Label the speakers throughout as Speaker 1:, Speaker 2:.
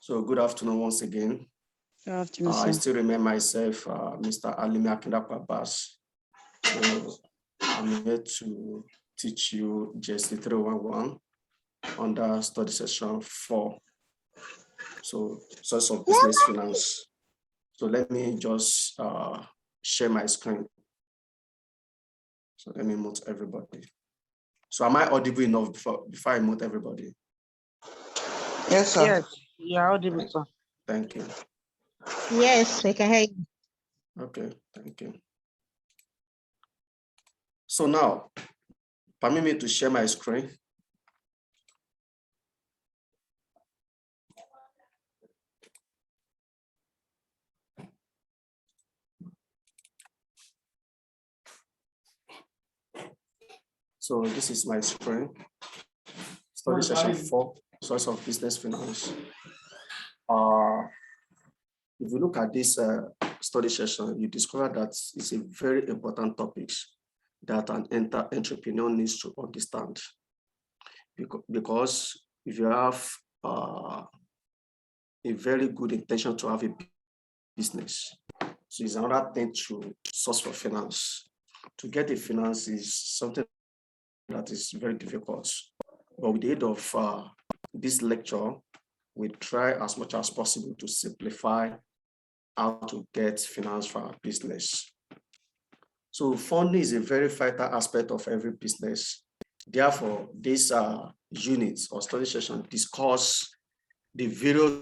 Speaker 1: So good afternoon once again.
Speaker 2: Good afternoon,
Speaker 1: I
Speaker 2: sir.
Speaker 1: still remember myself, Mr. Alimi Akindakwa. So I'm here to teach you GST 311 under study session 4. So source of business finance. So let me just share my screen. So let me mute everybody. So am I audible enough before I mute everybody?
Speaker 2: Yes, sir. Yes, you are audible, sir.
Speaker 1: Thank you.
Speaker 3: Yes, we can hear you.
Speaker 1: Okay, thank you. So now, permit me to share my screen. So this is my screen. Study session 4, source of business finance. If you look at this study session, you discover that it's a very important topic that an entrepreneur needs to understand. Because if you have a very good intention to have a business, so it's another thing to source for finance. To get a finance is something that is very difficult. But with the aid of this lecture, we try as much as possible to simplify how to get finance for our business. So funding is a very vital aspect of every business. Therefore, this unit or study session discuss the various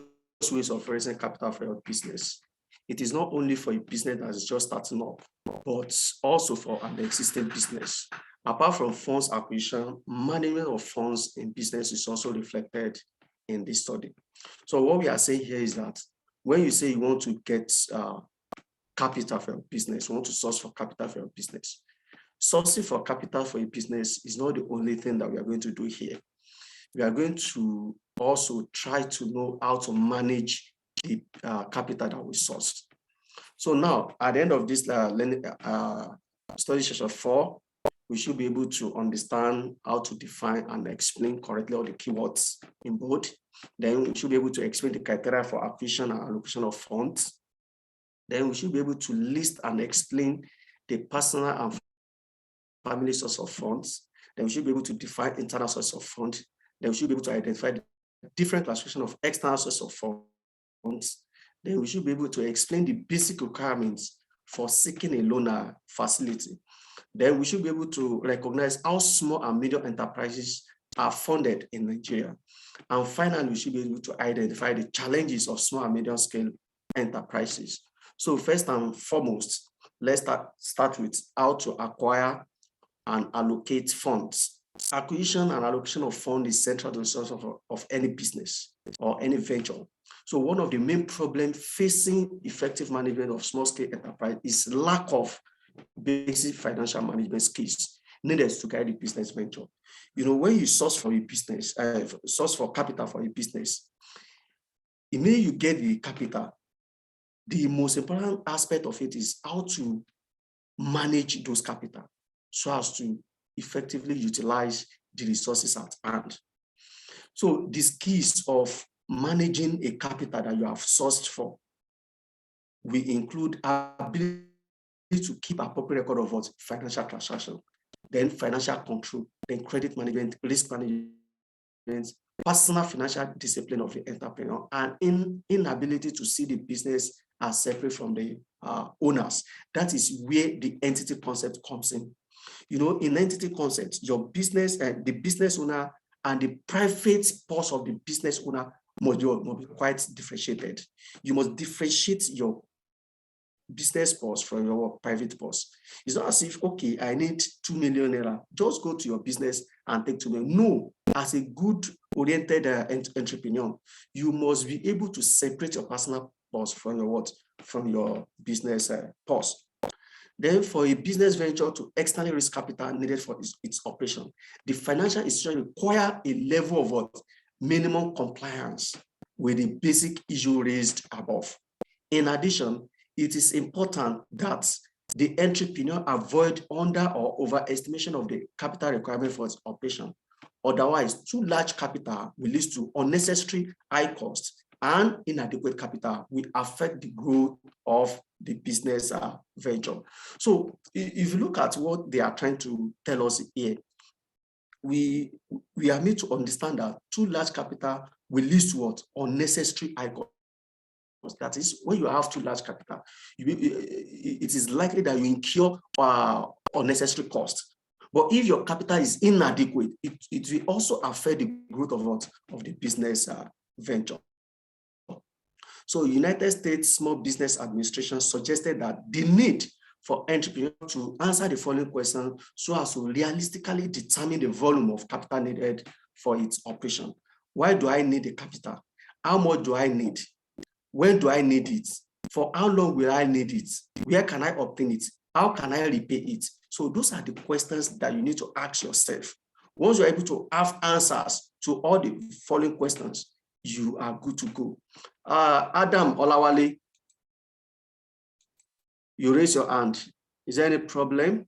Speaker 1: ways of raising capital for your business. It is not only for a business that is just starting up, but also for an existing business. Apart from funds acquisition, management of funds in business is also reflected in this study. So what we are saying here is that when you say you want to get capital for your business, you want to source for capital for your business, sourcing for capital for a business is not the only thing that we are going to do here. We are going to also try to know how to manage the capital that we sourced. So now, at the end of this study session 4, we should be able to understand how to define and explain correctly all the keywords in bold. Then we should be able to explain the criteria for acquisition and allocation of funds. Then we should be able to list and explain the personal and family source of funds. Then we should be able to define internal source of funds. Then we should be able to identify the different classification of external source of funds. Then we should be able to explain the basic requirements for seeking a loan facility. Then we should be able to recognize how small and medium enterprises are funded in Nigeria. And finally, we should be able to identify the challenges of small and medium scale enterprises. So first and foremost, let's start with how to acquire and allocate funds. Acquisition and allocation of funds is central to the success of any business or any venture. So one of the main problems facing effective management of small scale enterprise is lack of basic financial management skills needed to guide the business venture. You know, when you source for a business, source for capital for a business, immediately you get the capital, the most important aspect of it is how to manage those capital so as to effectively utilize the resources at hand. So the skills of managing a capital that you have sourced for will include ability to keep appropriate record of what financial transaction, then financial control, then credit management, risk management, personal financial discipline of the entrepreneur, and inability to see the business as separate from the owners. That is where the entity concept comes in. You know, in entity concept, your business and the business owner and the private purse of the business owner must be quite differentiated. You must differentiate your business purse from your private purse. It's not as if, okay, I need 2 million naira. Just go to your business and take 2 million. No, as a good oriented entrepreneur, you must be able to separate your personal purse from your what? From your business purse. Then for a business venture to externally raise capital needed for its operation, the financial institution require a level of what? Minimum compliance with the basic issue raised above. In addition, it is important that the entrepreneur avoid under or overestimation of the capital requirement for its operation. Otherwise, too large capital will lead to unnecessary high costs and inadequate capital will affect the growth of the business venture. So if you look at what they are trying to tell us here, we are made to understand that too large capital will lead to what? Unnecessary high cost. That is, when you have too large capital, it is likely that you incur unnecessary costs. But if your capital is inadequate, it will also affect the growth of what? Of the business venture. So United States Small Business Administration suggested that the need for entrepreneurs to answer the following question so as to realistically determine the volume of capital needed for its operation. Why do I need the capital? How much do I need? When do I need it? For how long will I need it? Where can I obtain it? How can I repay it? So those are the questions that you need to ask yourself. Once you're able to have answers to all the following questions, you are good to go. Adam Olawale, you raise your hand. Is there any problem?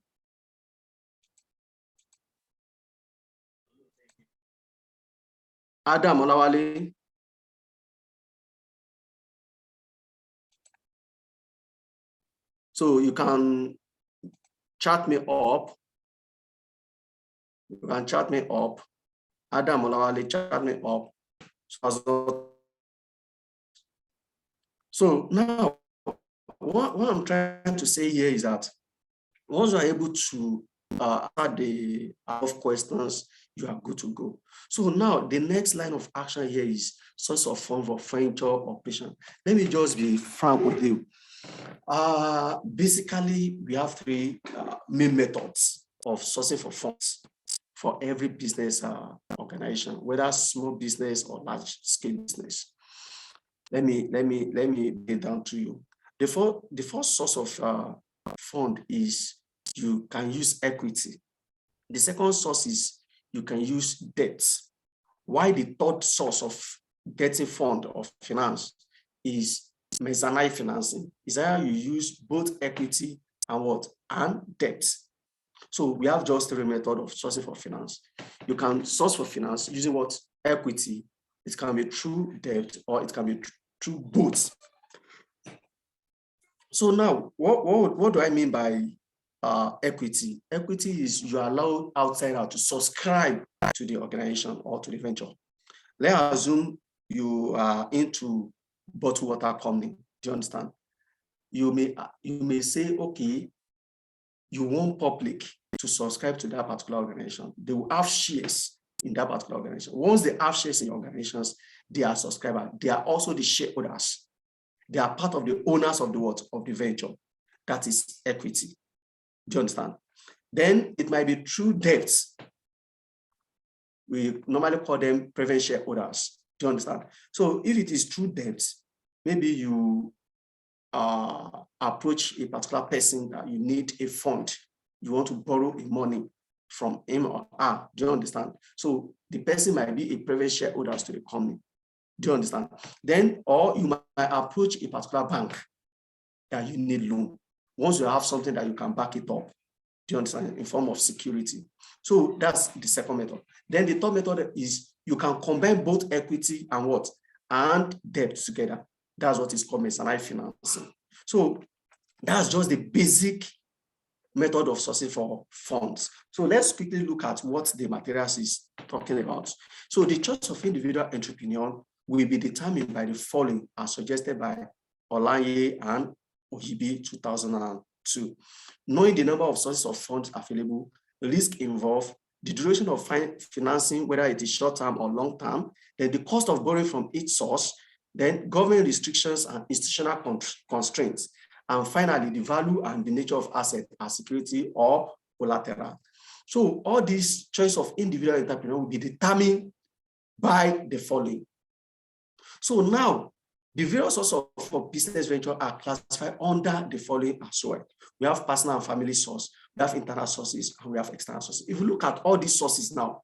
Speaker 1: Adam Olawale. So you can chat me up. You can chat me up. Adam Olawale, chat me up. So now, what I'm trying to say here is that once you are able to answer the above questions, you are good to go. So now the next line of action here is source of funds for venture operation. Let me just be frank with you. Basically, we have three main methods of sourcing for funds for every business organization, whether small business or large scale business. Let me get down to you. The first source of fund is you can use equity. The second source is you can use debt. Why the third source of getting fund of finance is mezzanine financing. Is that you use both equity and what? And debt. So we have just three methods of sourcing for finance. You can source for finance using what? Equity. It can be through debt or it can be through both. So now, what do I mean by equity? Equity is you allow outsider to subscribe to the organization or to the venture. Let's assume you are into bottled water company. Do you understand? You may say, okay, you want public to subscribe to that particular organization. They will have shares in that particular organization. Once they have shares in organizations, they are subscribers. They are also the shareholders. They are part of the owners of the what? Of the venture. That is equity. Do you understand? Then it might be through debt. We normally call them preferred shareholders. Do you understand? So if it is through debt, maybe you approach a particular person that you need a fund. You want to borrow a money from him or her. Do you understand? So the person might be a preferred shareholder to the company. Do you understand? Then, or you might approach a particular bank that you need loan. Once you have something that you can back it up, do you understand? In form of security. So that's the second method. Then the third method is you can combine both equity and what? And debt together. That's what is called mezzanine financing. So that's just the basic method of sourcing for funds. So let's quickly look at what the materials is talking about. So the choice of individual entrepreneur will be determined by the following as suggested by Olanye and Ohibi 2002. Knowing the number of sources of funds available, risk involved, the duration of financing, whether it is short-term or long-term, then the cost of borrowing from each source, then government restrictions and institutional constraints, and finally, the value and the nature of asset as security or collateral. So all these choice of individual entrepreneur will be determined by the following. So now, the various sources of business venture are classified under the following as well. We have personal and family source, we have internal sources, and we have external sources. If you look at all these sources now,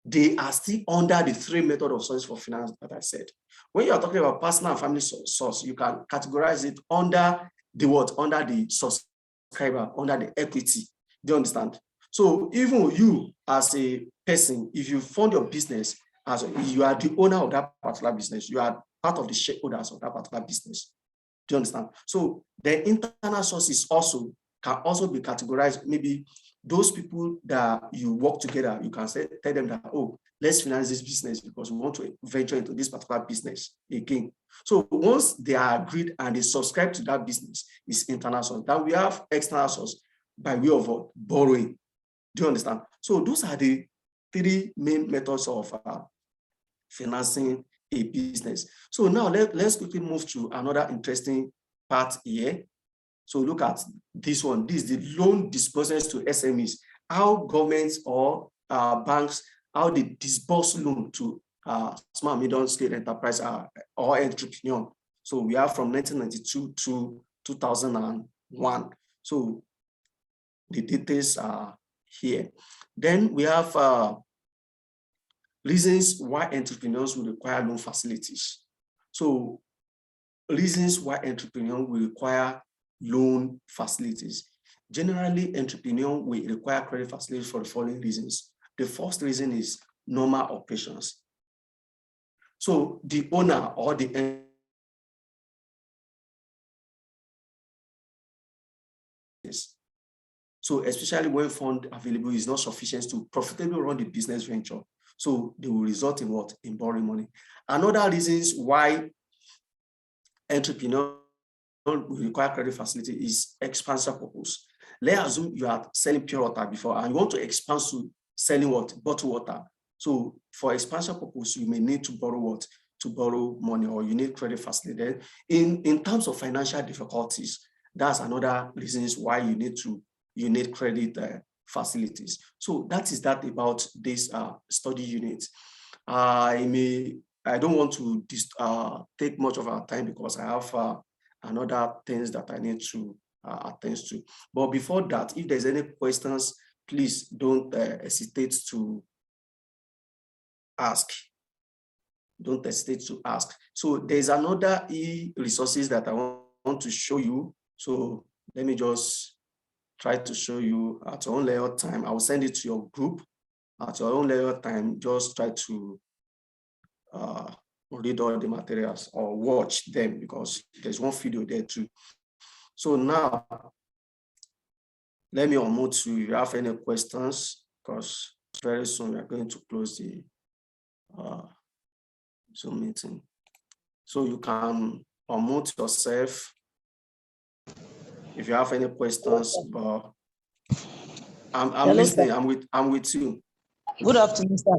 Speaker 1: they are still under the three methods of sources for finance that I said. When you are talking about personal and family source, you can categorize it under the what? Under the subscriber, under the equity. Do you understand? So even you as a person, if you fund your business as you are the owner of that particular business. You are part of the shareholders of that particular business. Do you understand? So the internal sources also can also be categorized. Maybe those people that you work together, you can tell them that, oh, let's finance this business because we want to venture into this particular business again. So once they are agreed and they subscribe to that business, it's internal source. Then we have external source by way of borrowing. Do you understand? So those are the three main methods of financing a business. So now let's quickly move to another interesting part here. So look at this one. This is the loan disbursements to SMEs. How governments or banks, how they disburse loan to small and medium scale enterprise or entrepreneur. So we are from 1992 to 2001. So the details are here. Then we have reasons why entrepreneurs will require loan facilities. So reasons why entrepreneurs will require loan facilities. Generally, entrepreneur will require credit facilities for the following reasons. The first reason is normal operations. So the owner or the so especially when fund available is not sufficient to profitably run the business venture. So they will result in what? In borrowing money. Another reasons why entrepreneurs will require credit facility is expansion purpose. Let's assume you are selling pure water before and you want to expand to selling what? Bottled water. So for expansion purpose, you may need to borrow what? To borrow money, or you need credit facility. In terms of financial difficulties, that's another reasons why you need credit facilities. So that is that about this study unit. I don't want to take much of our time because I have another things that I need to attend to. But before that, if there's any questions, please don't hesitate to ask. Don't hesitate to ask. So there's another e-resources that I want to show you. So let me just try to show you at your own layout time. I will send it to your group at your own layout time. Just try to read all the materials or watch them because there's one video there too. So now, let me unmute to if you have any questions, because very soon we are going to close the Zoom meeting. So you can unmute yourself if you have any questions, but I'm
Speaker 4: Hello,
Speaker 1: listening.
Speaker 4: sir.
Speaker 1: I'm with you.
Speaker 4: Good afternoon, sir.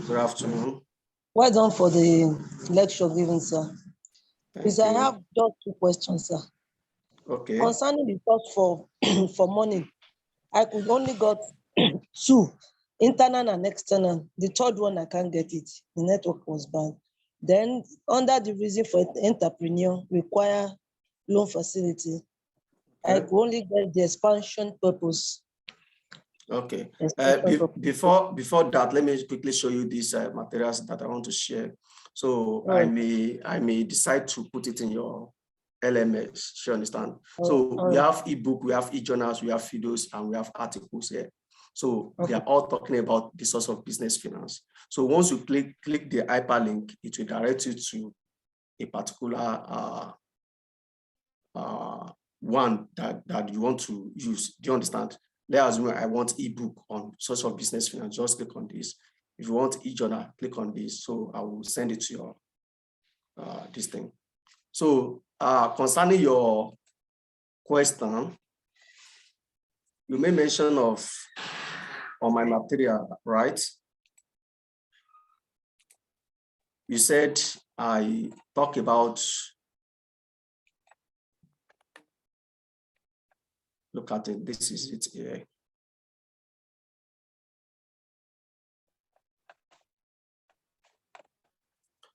Speaker 1: Good afternoon.
Speaker 4: Well done for the lecture given, sir.
Speaker 1: Thank
Speaker 4: I
Speaker 1: you.
Speaker 4: have just two questions, sir.
Speaker 1: Okay.
Speaker 4: Concerning the cost for money, I could only got two, internal and external. The third one, I can't get it. The network was bad. Then under the reason for entrepreneur require loan facility, I could only get the expansion purpose.
Speaker 1: Okay.
Speaker 4: Before
Speaker 1: that, let me quickly show you these materials that I want to share. So I may decide to put it in your LMS. You understand? So we have ebook, we have e-journals, we have videos, and we have articles here. So they are all talking about the source of business finance. So once you click the hyperlink, it will direct you to a particular one that you want to use. Do you understand? Let's assume I want ebook on source of business finance. Just click on this. If you want e-journal, click on this. So I will send it to your this thing. So concerning your question, you made mention of on my material, right? You said I talk about, look at it, this is it here.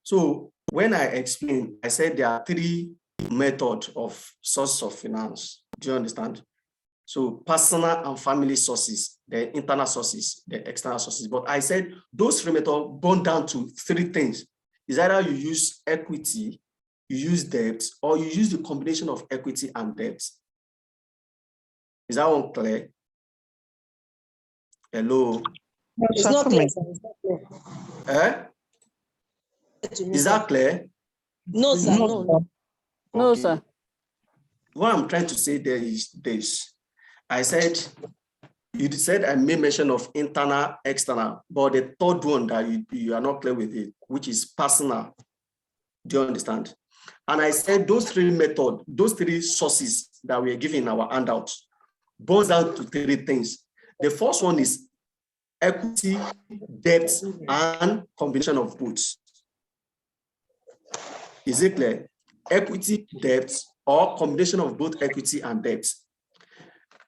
Speaker 1: So when I explained, I said there are three methods of source of finance. Do you understand? So personal and family sources, the internal sources, the external sources. But I said those three methods boil down to three things. Is either you use equity, you use debt, or you use the combination of equity and debt. Is that one clear? Hello?
Speaker 4: It's not clear, sir. It's not clear. to me.
Speaker 1: Is
Speaker 4: Sir.
Speaker 1: that clear?
Speaker 4: No, sir. No.
Speaker 5: No,
Speaker 1: Okay.
Speaker 5: sir.
Speaker 1: What I'm trying to say there is this. I said, you said I made mention of internal, external, but the third one that you are not clear with it, which is personal. Do you understand? And I said those three methods, those three sources that we are giving in our handout, boils down to three things. The first one is equity, debt, and combination of both. Is it clear? Equity, debt, or combination of both equity and debt.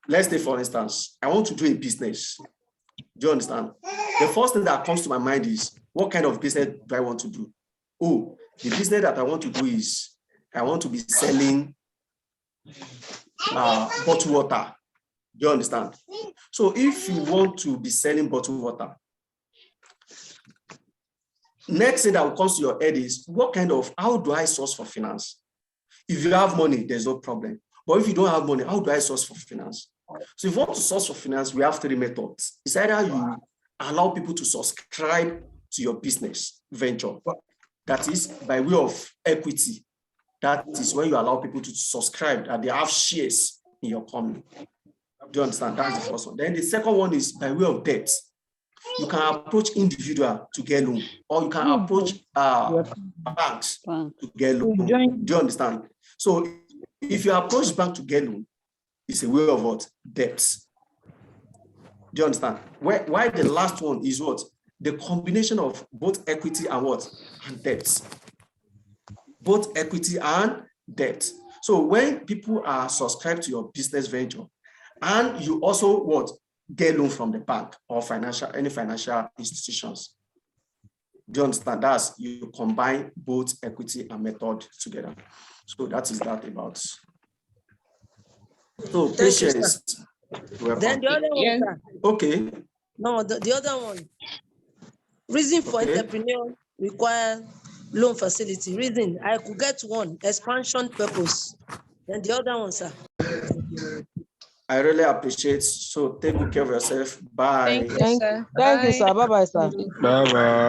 Speaker 1: Let's say, for instance, I want to do a business. Do you understand? The first thing that comes to my mind is, what kind of business do I want to do? Oh, the business that I want to do is, I want to be selling bottled water. Do you understand? So if you want to be selling bottled water, next thing that comes to your head is, how do I source for finance? If you have money, there's no problem. But if you don't have money, how do I source for finance? So if you want to source for finance, we have three methods. It's either you allow people to subscribe to your business venture. That is by way of equity. That is when you allow people to subscribe, that they have shares in your company. Do you understand? That's the first one. Then the second one is by way of debt. You can approach individual to get loan, or you can approach banks to get loan. Do you understand? So if you approach bank to get loan, it's a way of what? Debt. Do you understand? Why the last one is what? The combination of both equity and what? And debt. Both equity and debt. So when people are subscribed to your business venture, and you also what? Get loan from the bank or any financial institutions. Do you understand? That's you combine both equity and method together. So that is that about. So patience.
Speaker 4: Then the other one, sir.
Speaker 1: Okay.
Speaker 4: No, the other one. Reason for entrepreneur require loan facility. Reason I could get one, expansion purpose. Then the other one, sir.
Speaker 1: I really appreciate. So take good care of yourself. Bye.
Speaker 2: Thank you, sir. Bye-bye, sir.
Speaker 6: Bye bye.